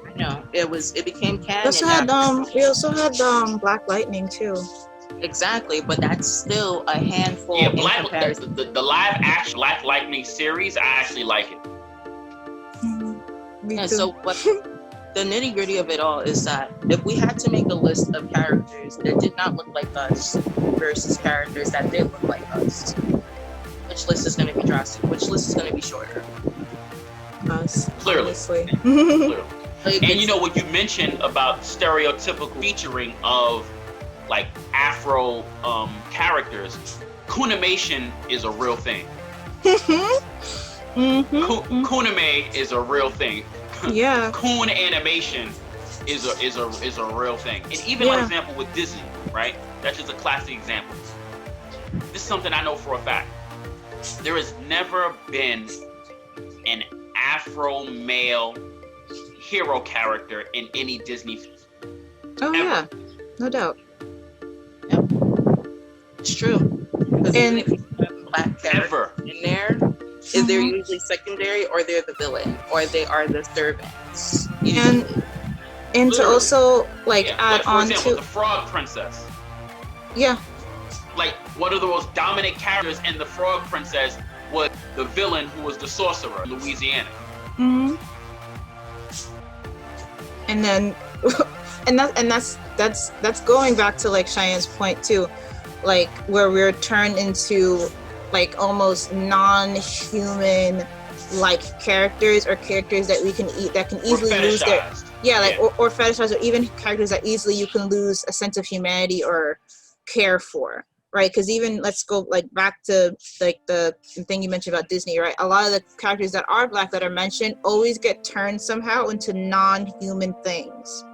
I know it became canon. We also had Black Lightning too. Exactly, but that's still a handful. Yeah, the live action Black Lightning series, I actually like it. Me and too. so what the nitty gritty of it all is that if we had to make a list of characters that did not look like us versus characters that did look like us, which list is going to be drastic? Which list is going to be shorter? Us, Clearly. honestly. Clearly. Like, And you know what you mentioned about stereotypical featuring of like Afro characters, Kunimation is a real thing. Kunime is a real thing. Yeah. Coon animation is a real thing. And even like example with Disney, right? That's just a classic example. This is something I know for a fact. There has never been an Afro male hero character in any Disney film. Oh Ever. yeah, no doubt. it's true. Because even if you have a black character Ever. in there, is they're usually secondary or they're the villain or they are the servants. And to Literally. also like add like for on example, to the Frog Princess. yeah. Like one of the most dominant characters in the Frog Princess was the villain who was the sorcerer in Louisiana. And then that's going back to like Cheyenne's point too, like where we're turned into like almost non-human like characters or characters that we can eat that can easily lose their or fetishized, or even characters that easily you can lose a sense of humanity or care for, right? Because even let's go like back to like the thing you mentioned about Disney, right? A lot of the characters that are black that are mentioned always get turned somehow into non-human things,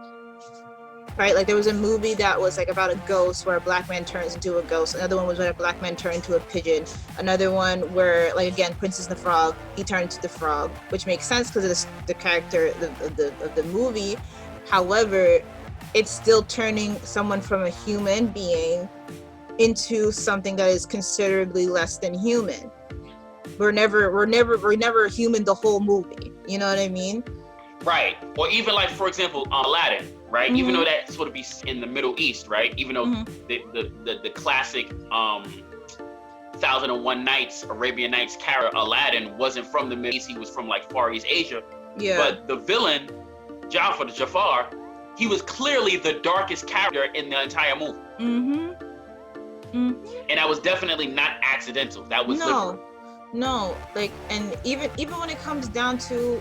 right? Like there was a movie that was like about a ghost where a black man turns into a ghost. Another one was where a black man turned into a pigeon. Another one where like again Princess and the Frog, he turned into the frog, which makes sense because of the character of the movie. However, it's still turning someone from a human being into something that is considerably less than human. We're never human the whole movie. You know what I mean? Right. Or even like for example, Aladdin, right? Even though that sort of be in the Middle East, right? Even though the classic 1001 Nights, Arabian Nights character Aladdin wasn't from the Middle East, he was from like Far East Asia. Yeah. But the villain, Jafar, he was clearly the darkest character in the entire movie. And that was definitely not accidental. That was no, like, and even when it comes down to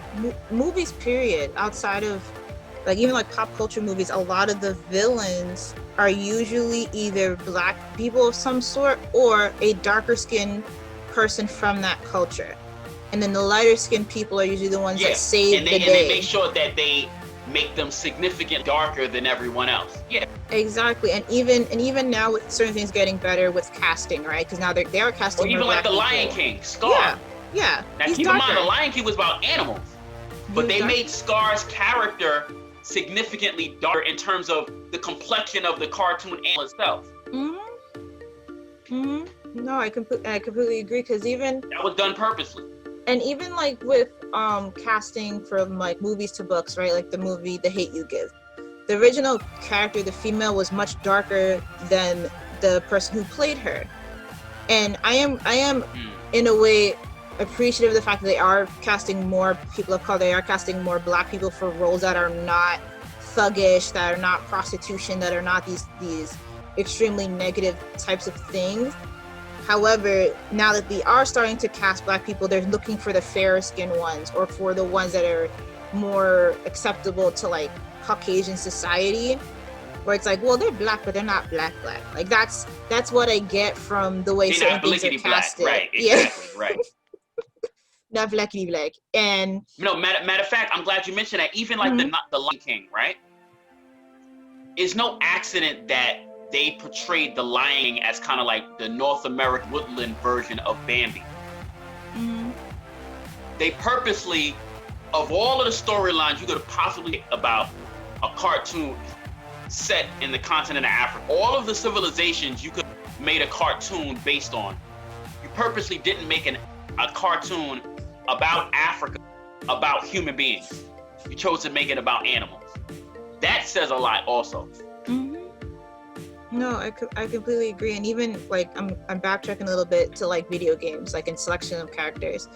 movies, period, outside of like even like pop culture movies, a lot of the villains are usually either black people of some sort or a darker skinned person from that culture, and then the lighter skinned people are usually the ones that save the day. And they make sure that they make them significantly darker than everyone else. Yeah, exactly. And even now with certain things getting better with casting, right? Because now they are casting. Or even like the Lion King, Scar. Yeah. Now keep in mind, the Lion King was about animals, but they made Scar's character significantly darker in terms of the complexion of the cartoon animal itself. No, I completely agree, because even that was done purposely. And even like with casting from like movies to books, right? Like the movie The Hate You Give, the original character, the female, was much darker than the person who played her. And I am in a way appreciative of the fact that they are casting more people of color. They are casting more black people for roles that are not thuggish, that are not prostitution, that are not these extremely negative types of things. However, now that they are starting to cast black people, they're looking for the fairer skinned ones, or for the ones that are more acceptable to like Caucasian society, where it's like, well, they're black, but they're not black. Like that's what I get from the way they're certain things are casted. Right, exactly, right. Not blackity black. And matter of fact, I'm glad you mentioned that. Even like the Lion King, right? It's no accident that they portrayed the Lion King as kind of like the North American woodland version of Bambi. They purposely, of all of the storylines you could have possibly about a cartoon set in the continent of Africa, all of the civilizations you could have made a cartoon based on, you purposely didn't make a cartoon about Africa, about human beings. You chose to make it about animals. That says a lot also. No, No, I completely agree. And even like I'm backtracking a little bit to like video games, like in selection of characters.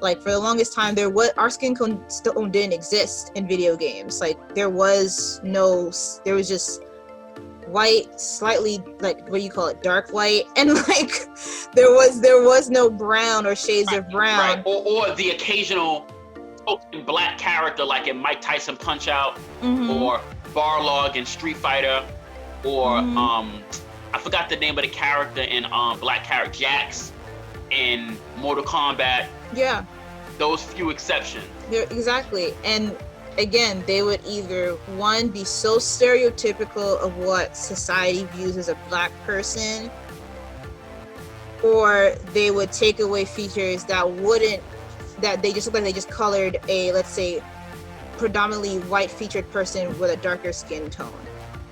Like for the longest time, our skin tone didn't exist in video games. Like there was just white, slightly like what do you call it, dark white, and like there was no brown or shades of brown. Right. Or the occasional black character like in Mike Tyson Punch Out, or Barlog in Street Fighter, or I forgot the name of the character in Black Character Jax in Mortal Kombat. Yeah. Those few exceptions. Exactly. And again, they would either one be so stereotypical of what society views as a black person, or they would take away features that they just look like they just colored a, let's say, predominantly white featured person with a darker skin tone,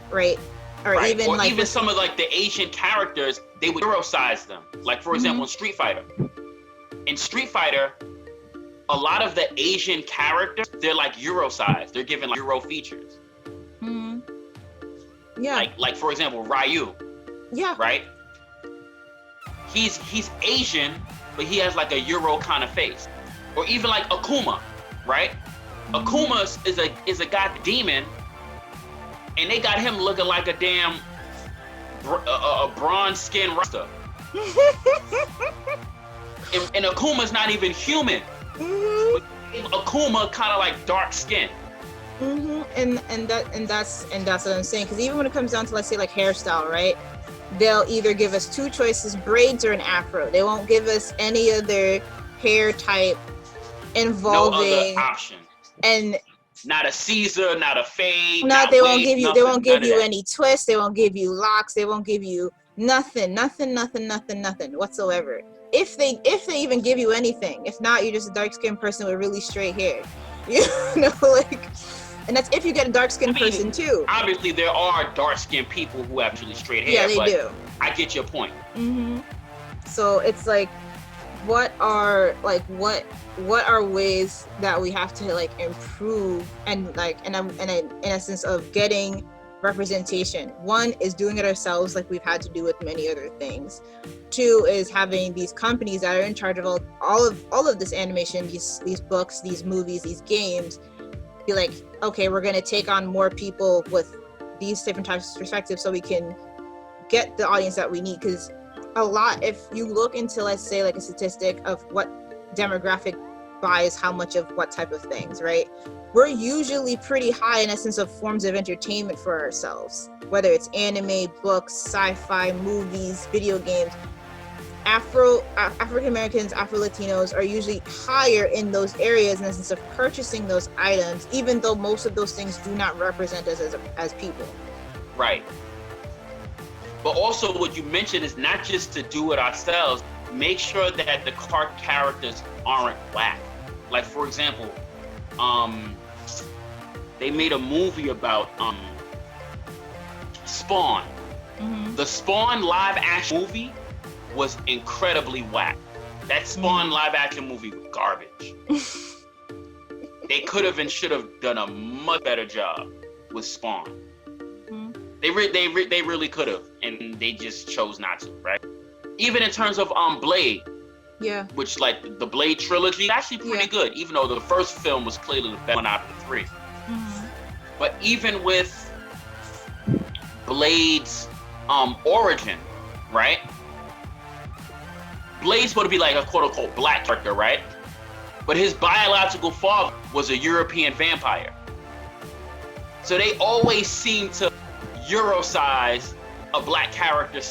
right? Or right. even or like even some of like the Asian characters, they would Euro-size them. Like for example, in Street Fighter. In Street Fighter, a lot of the Asian characters, they're like Euro-sized. They're given like Euro features. Yeah. Like for example, Ryu. Yeah. Right? He's Asian, but he has like a Euro kind of face. Or even like Akuma, right? Akuma is a god demon, and they got him looking like a damn bronze skin rasta. and Akuma's not even human. Akuma kind of like dark skin. And that's what I'm saying. Because even when it comes down to, let's say, like hairstyle, right? They'll either give us two choices: braids or an afro. They won't give us any other hair type involving no other option. And not a Caesar, not a fade. They won't give you any twists. They won't give you locks. They won't give you nothing whatsoever. If they even give you anything. If not, you're just a dark skinned person with really straight hair. You know, like, and that's if you get a dark skinned person too. Obviously, there are dark skinned people who have really straight hair. Yeah, they do. I get your point. So it's like, what are ways that we have to like improve and like in a sense of getting representation? One is doing it ourselves, like we've had to do with many other things. Two is having these companies that are in charge of all of this animation, these books, these movies, these games, be like, okay, we're going to take on more people with these different types of perspectives so we can get the audience that we need. Because a lot, if you look into, let's say, like a statistic of what demographic buys how much of what type of things, right? We're usually pretty high in essence of forms of entertainment for ourselves, whether it's anime, books, sci-fi, movies, video games. African Americans, Afro Latinos are usually higher in those areas in the sense of purchasing those items, even though most of those things do not represent us as people. Right. But also what you mentioned is not just to do it ourselves, make sure that the card characters aren't whack. Like for example, they made a movie about Spawn. The Spawn live action movie was incredibly whack. That Spawn live action movie was garbage. They could have and should have done a much better job with Spawn. They really could have, and they just chose not to, right? Even in terms of Blade, which like the Blade trilogy, actually pretty good, even though the first film was clearly the best one out of the three. But even with Blade's origin, right? Blade's supposed to be like a quote-unquote black character, right? But his biological father was a European vampire. So they always seem to Euro-size a black character.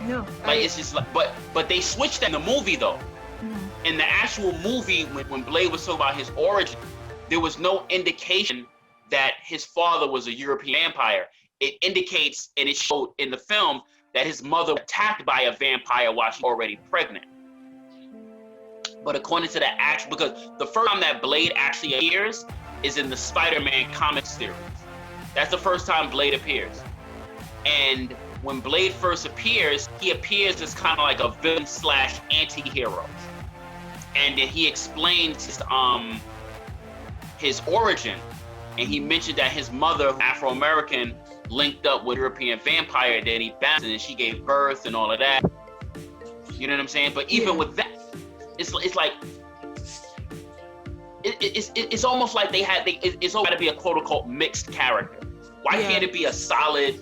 No. It's just like, but they switched that in the movie though. In the actual movie, when Blade was talking about his origin, there was no indication that his father was a European vampire. It indicates, and it showed in the film, that his mother was attacked by a vampire while she was already pregnant. But according to the actual, because the first time that Blade actually appears is in the Spider-Man comic series. That's the first time Blade appears. And when Blade first appears, he appears as kind of like a villain / anti-hero. And then he explains his origin. and he mentioned that his mother, Afro American, linked up with European vampire, then he bounced and then she gave birth and all of that. You know what I'm saying? But even with that, it's like it's almost like it's always got to be a quote unquote mixed character. Why can't it be a solid,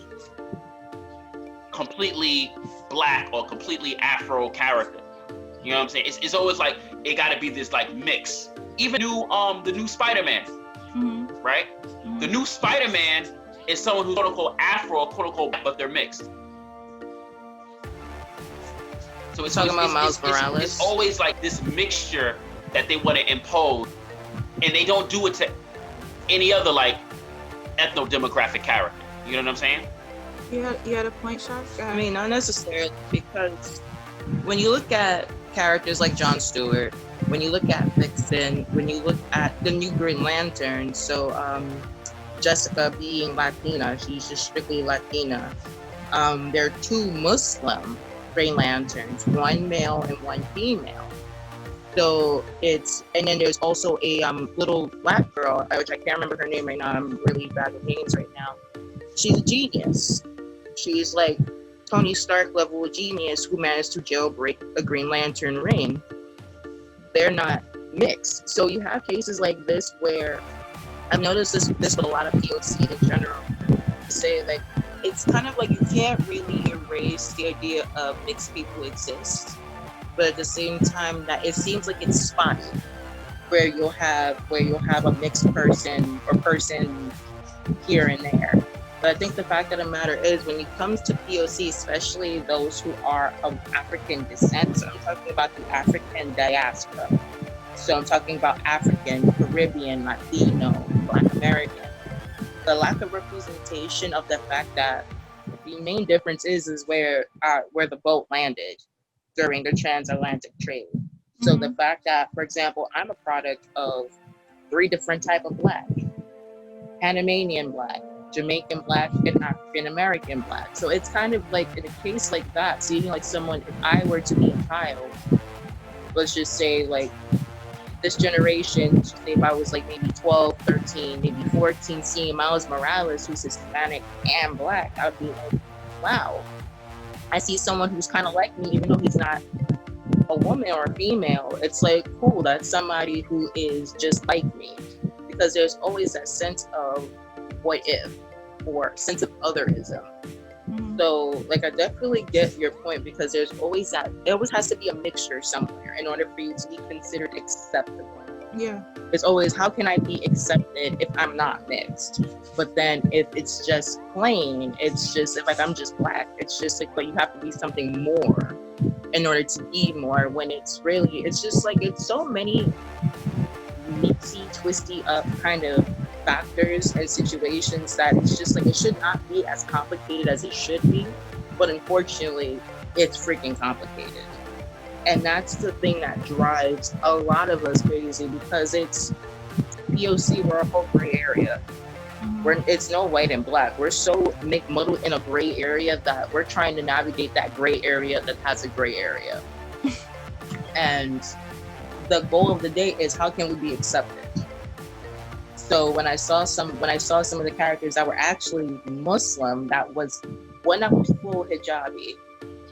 completely black or completely Afro character? You know what I'm saying? It's always like it got to be this like mix. Even the new Spider-Man, right? Mm-hmm. The new Spider-Man is someone who's quote unquote Afro, quote unquote black, but they're mixed. So it's talking about Miles Morales. It's always like this mixture that they want to impose, and they don't do it to any other like ethno-demographic character. You know what I'm saying? You had a point, Shark? I mean, not necessarily, because when you look at characters like Jon Stewart, when you look at Vixen, when you look at the new Green Lantern, so Jessica being Latina, she's just strictly Latina. There are two Muslim Green Lanterns, one male and one female. So and then there's also a little black girl, which I can't remember her name right now. I'm really bad with names right now. She's a genius. She's like Tony Stark level genius who managed to jailbreak a Green Lantern ring. They're not mixed. So you have cases like this where I've noticed this with a lot of POC in general. Say like it's kind of like you can't really erase the idea of mixed people exist, but at the same time that it seems like it's spotty where you'll have a mixed person or person here and there. But I think the fact of the matter is when it comes to POC, especially those who are of African descent, so I'm talking about the African diaspora. So I'm talking about African, Caribbean, Latino, Black American. The lack of representation of the fact that the main difference is where the boat landed during the transatlantic trade. So the fact that, for example, I'm a product of 3 different types of black: Panamanian black, Jamaican black, and African American black. So it's kind of like in a case like that, seeing like someone, if I were to be a child, let's just say like this generation, say if I was like maybe 12, 13, maybe 14, seeing Miles Morales, who's Hispanic and black, I would be like, wow, I see someone who's kind of like me, even though he's not a woman or a female. It's like, cool, that's somebody who is just like me. Because there's always that sense of what if, or sense of otherism. So like I definitely get your point, because there always has to be a mixture somewhere in order for you to be considered acceptable. Yeah. It's always, how can I be accepted if I'm not mixed? But then if it's just plain, it's just like I'm just black, it's just like, but you have to be something more in order to be more, when it's just like it's so many mixy, twisty up kind of factors and situations that it's just like it should not be as complicated as it should be, but unfortunately it's freaking complicated. And that's the thing that drives a lot of us crazy, because it's POC, we're a whole gray area. It's no white and black. We're so muddled in a gray area that we're trying to navigate that gray area that has a gray area. And the goal of the day is, how can we be accepted? So when I saw some of the characters that were actually Muslim, that was one that was full hijabi.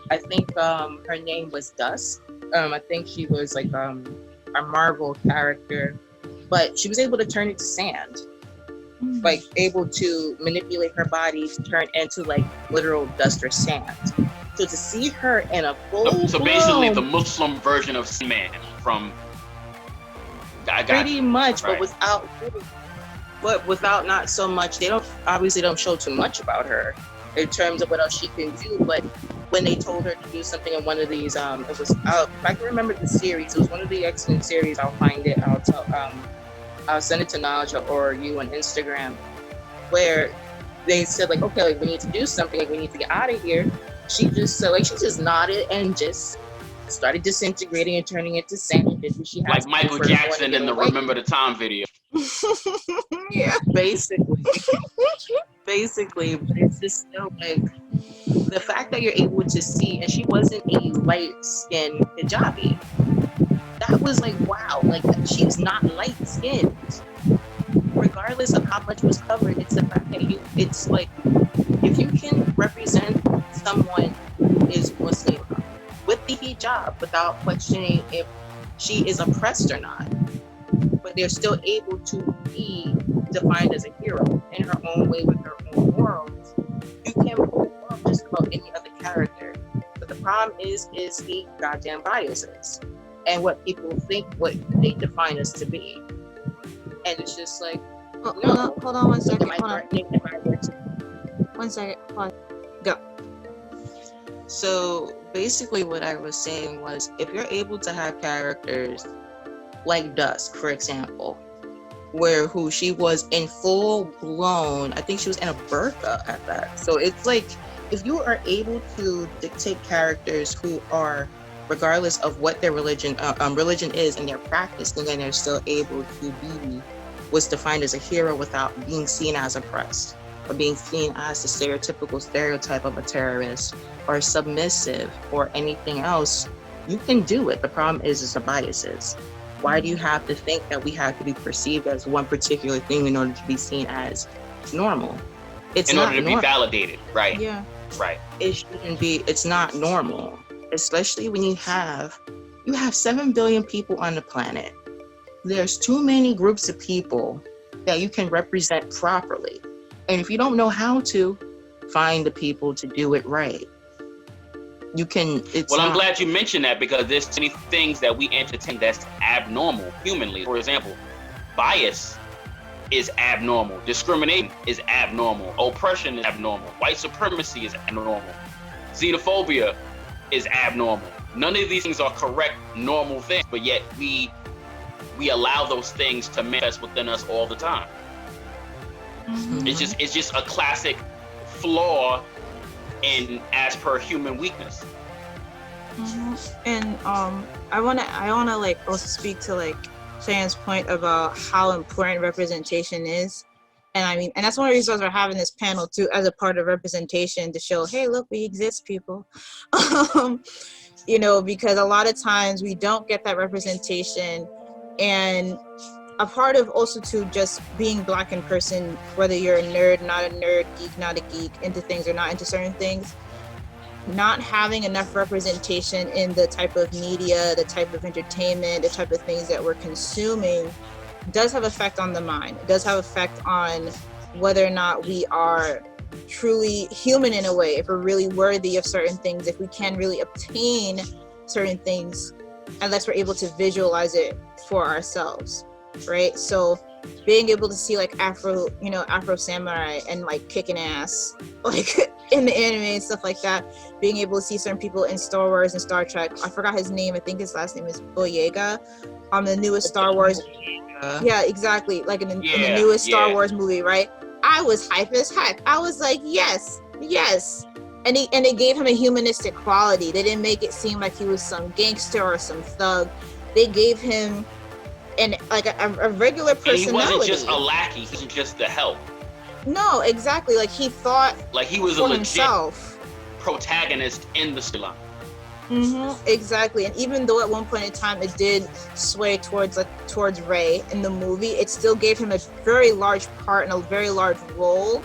I think her name was Dusk. I think she was like a Marvel character, but she was able to turn into sand, like able to manipulate her body to turn into like literal dust or sand. So to see her in a full so basically the Muslim version of Seaman from pretty much, right. but without not so much. They don't show too much about her in terms of what else she can do. But when they told her to do something in one of these, it was if I can remember the series, it was one of the X-Men series. I'll find it. I'll send it to Naja or you on Instagram, where they said like, okay, like we need to do something, like we need to get out of here. She just nodded and just started disintegrating and turning into sand, and did what she had like to Michael do Jackson in the Remember the Time video. Yeah. Basically, but it's just still like the fact that you're able to see, and she wasn't a light-skinned hijabi. That was like, wow, like she's not light-skinned. regardless of how much was covered, it's the fact that it's like, if you can represent someone who is Muslim with the hijab without questioning if she is oppressed or not, but they're still able to be defined as a hero in her own way with her own morals, you can pull off just about any other character. But the problem is the goddamn biases and what people think, what they define us to be. And it's just like, Hold on 1 second. am I Hold on. threatening? Am I working? 1 second. Pause. Go. So basically what I was saying was, if you're able to have characters like Dusk, for example, who she was in full blown, I think she was in a burqa at that. So it's like, if you are able to dictate characters who are, regardless of what their religion is and their practice, and then they're still able to be what's defined as a hero without being seen as oppressed or being seen as the stereotypical stereotype of a terrorist or submissive or anything else, you can do it. The problem is the biases. Why do you have to think that we have to be perceived as one particular thing in order to be seen as normal? It's in not order to normal. be validated, right? Yeah. Right. It shouldn't be. It's not normal, especially when you have 7 billion people on the planet. There's too many groups of people that you can represent properly. And if you don't know how to, find the people to do it right. You can. I'm glad you mentioned that, because there's many things that we entertain that's abnormal humanly. For example, bias is abnormal. Discrimination is abnormal. Oppression is abnormal. White supremacy is abnormal. Xenophobia is abnormal. None of these things are correct, normal things, but yet we allow those things to manifest within us all the time. Mm-hmm. It's just a classic flaw in as per human weakness. Mm-hmm. And I wanna like also speak to like Cheyenne's point about how important representation is. And I mean, and that's one of the reasons we're having this panel too, as a part of representation, to show, hey, look, we exist, people. You know, because a lot of times we don't get that representation. And a part of also to just being Black in person, whether you're a nerd, not a nerd, geek, not a geek, into things or not into certain things, not having enough representation in the type of media, the type of entertainment, the type of things that we're consuming does have effect on the mind. It does have effect on whether or not we are truly human in a way, if we're really worthy of certain things, if we can really obtain certain things, unless we're able to visualize it for ourselves, right? So being able to see like Afro samurai and like kicking ass, like in the anime and stuff like that, being able to see certain people in Star Wars and Star Trek. I forgot his name. I think his last name is Boyega. The newest Star Wars. Yeah, exactly. Like in the newest Star Wars movie, right? I was hype as heck. I was like, yes. And they gave him a humanistic quality. They didn't make it seem like he was some gangster or some thug. They gave him a regular personality. And he wasn't just a lackey. He wasn't just the help. No, exactly. Like he thought like he was for a legit himself. Protagonist in the storyline. Mm-hmm, exactly. And even though at one point in time it did sway towards Rey in the movie, it still gave him a very large part and a very large role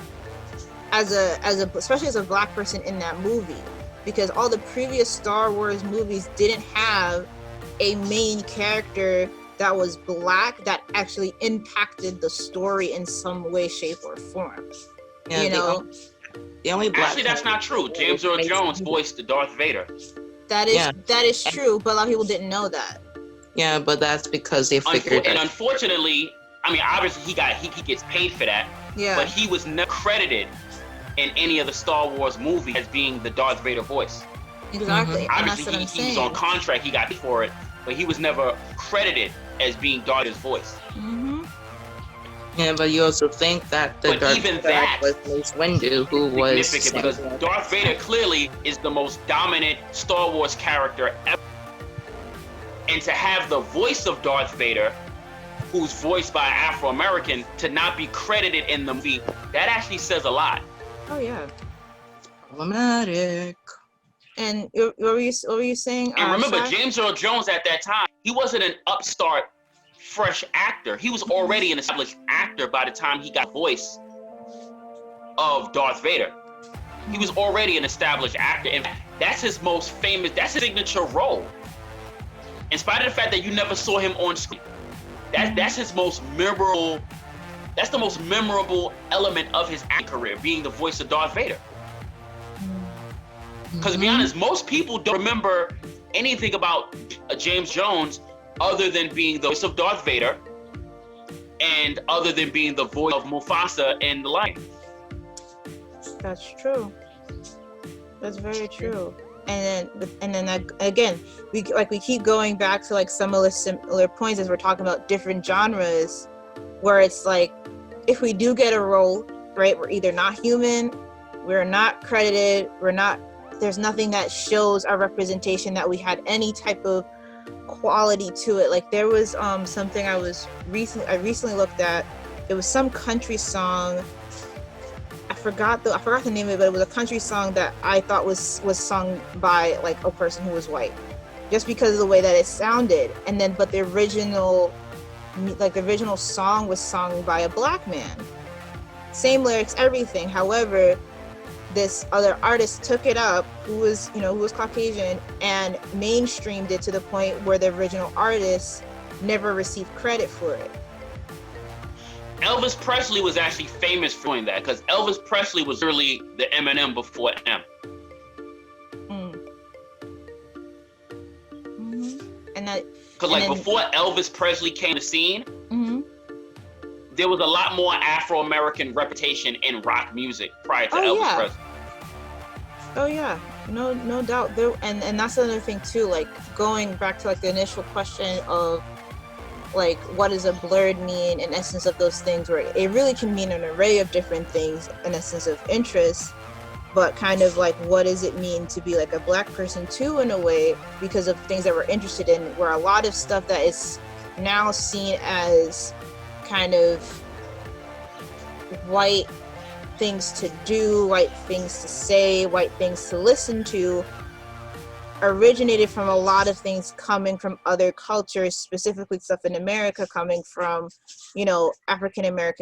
especially as a Black person in that movie, because all the previous Star Wars movies didn't have a main character that was Black that actually impacted the story in some way, shape, or form. Yeah, you know, the only Black. Actually, that's not true. James Earl Jones voiced the Darth Vader. That is true, but a lot of people didn't know that. Yeah, but that's because they figured. And unfortunately, I mean, obviously he gets paid for that. Yeah. But he was never credited in any of the Star Wars movies as being the Darth Vader voice. Exactly. Mm-hmm. Obviously, he was on contract. He got paid for it, but he was never credited as being Darth's voice. Mm-hmm. Yeah, but you also think that the Darth Vader was Mace Windu, who was significant, because Darth Vader clearly is the most dominant Star Wars character ever. And to have the voice of Darth Vader, who's voiced by an Afro-American, to not be credited in the movie, that actually says a lot. Oh yeah. Problematic. And what were you saying? And remember, Shaq? James Earl Jones at that time, he wasn't an upstart fresh actor. He was already an established actor by the time he got the voice of Darth Vader. He was already an established actor, and that's his most famous, that's his signature role. In spite of the fact that you never saw him on screen, that's his most memorable, that's the most memorable element of his acting career, being the voice of Darth Vader. Because to be honest, most people don't remember anything about James Jones other than being the voice of Darth Vader and other than being the voice of Mufasa in The Lion. That's true. That's very true. And then again, we keep going back to like some of the similar points as we're talking about different genres, where it's like, if we do get a role, right, we're either not human, we're not credited, there's nothing that shows our representation that we had any type of quality to it. Like there was something I recently looked at. It was some country song. I forgot the name of it, but it was a country song that I thought was sung by like a person who was white, just because of the way that it sounded. And then, but the original song was sung by a black man. Same lyrics, everything. However, this other artist took it up, who was Caucasian, and mainstreamed it to the point where the original artist never received credit for it. Elvis Presley was actually famous for doing that, because Elvis Presley was really the Eminem before M. And that, because like before Elvis Presley came to the scene, there was a lot more Afro-American reputation in rock music prior to Elvis Presley. Oh yeah, no doubt. There, and that's another thing too. Like going back to like the initial question of like what does a blerd mean, in essence of those things, where it really can mean an array of different things in a sense of interest, but kind of like what does it mean to be like a black person too, in a way, because of things that we're interested in, where a lot of stuff that is now seen as kind of white things to do, white things to say, white things to listen to, originated from a lot of things coming from other cultures, specifically stuff in America coming from, African American